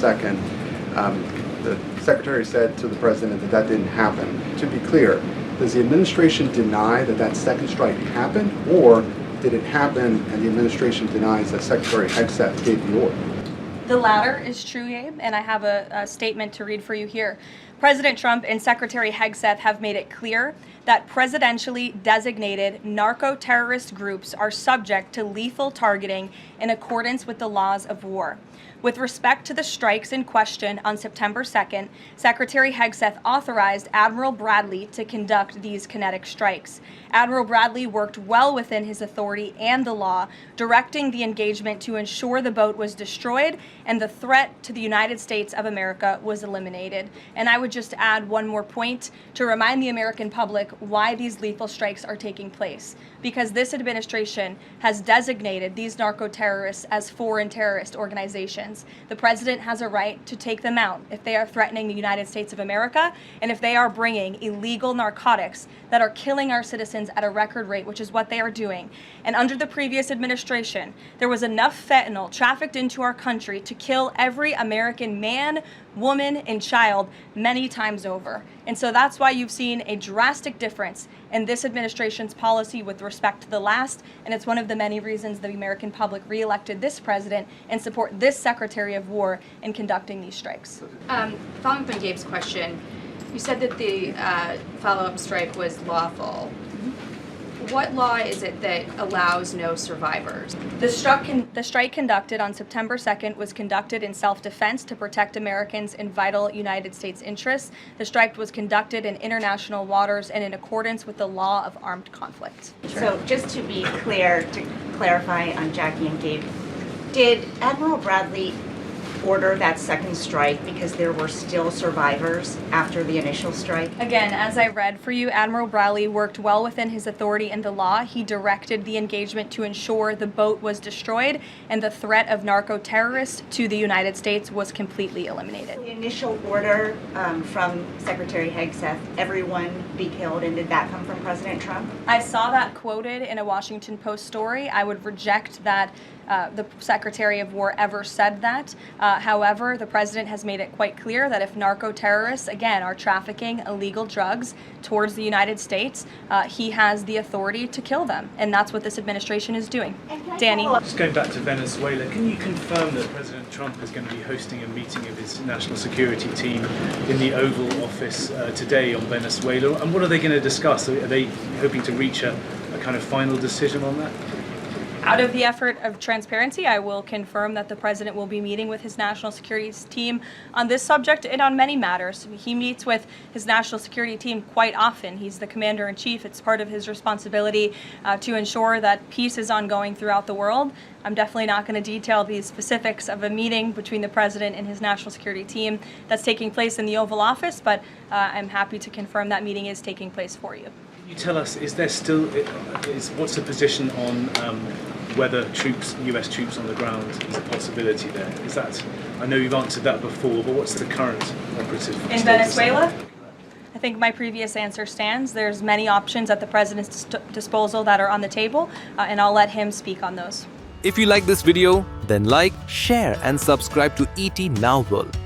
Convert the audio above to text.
2nd. The Secretary said to the President that that didn't happen. To be clear, does the administration deny that that second strike happened, or did it happen and the administration denies that Secretary Hegseth gave the order? The latter is true, Abe, and I have a statement to read for you here. President Trump and Secretary Hegseth have made it clear that presidentially designated narco-terrorist groups are subject to lethal targeting in accordance with the laws of war. With respect to the strikes in question on September 2nd, Secretary Hegseth authorized Admiral Bradley to conduct these kinetic strikes. Admiral Bradley worked well within his authority and the law, directing the engagement to ensure the boat was destroyed and the threat to the United States of America was eliminated. And I would just add one more point to remind the American public why these lethal strikes are taking place. Because this administration has designated these narco-terrorists as foreign terrorist organizations. The president has a right to take them out if they are threatening the United States of America and if they are bringing illegal narcotics that are killing our citizens at a record rate, which is what they are doing. And under the previous administration, there was enough fentanyl trafficked into our country to kill every American man, woman, and child many times over. And so that's why you've seen a drastic difference in this administration's policy with respect to the last, and it's one of the many reasons the American public re-elected this president and support this Secretary of War in conducting these strikes. Following up on Gabe's question, you said that the follow-up strike was lawful. What law is it that allows no survivors? The strike conducted on September 2nd was conducted in self-defense to protect Americans in vital United States interests. The strike was conducted in international waters and in accordance with the law of armed conflict. So just to be clear, to clarify on Jackie and Gabe, did Admiral Bradley order that second strike because there were still survivors after the initial strike? Again, as I read for you, Admiral Bradley worked well within his authority and the law. He directed the engagement to ensure the boat was destroyed and the threat of narco-terrorists to the United States was completely eliminated. The initial order from Secretary Hegseth, everyone be killed, and did that come from President Trump? I saw that quoted in a Washington Post story. I would reject that the Secretary of War ever said that. However, the president has made it quite clear that if narco-terrorists, again, are trafficking illegal drugs towards the United States, he has the authority to kill them. And that's what this administration is doing. Danny? Just going back to Venezuela, can you confirm that President Trump is going to be hosting a meeting of his national security team in the Oval Office today on Venezuela? And what are they going to discuss? Are they hoping to reach a kind of final decision on that? Out of the effort of transparency, I will confirm that the president will be meeting with his national security team on this subject and on many matters. He meets with his national security team quite often. He's the commander-in-chief. It's part of his responsibility to ensure that peace is ongoing throughout the world. I'm definitely not going to detail the specifics of a meeting between the president and his national security team that's taking place in the Oval Office, but I'm happy to confirm that meeting is taking place for you. Can you tell us, what's the position on whether US troops on the ground is a possibility there? Is that, I know you've answered that before, but what's the current operative in Venezuela? I think my previous answer stands. There's many options at the president's disposal that are on the table, and I'll let him speak on those. If you like this video, then like, share and subscribe to ET Now World.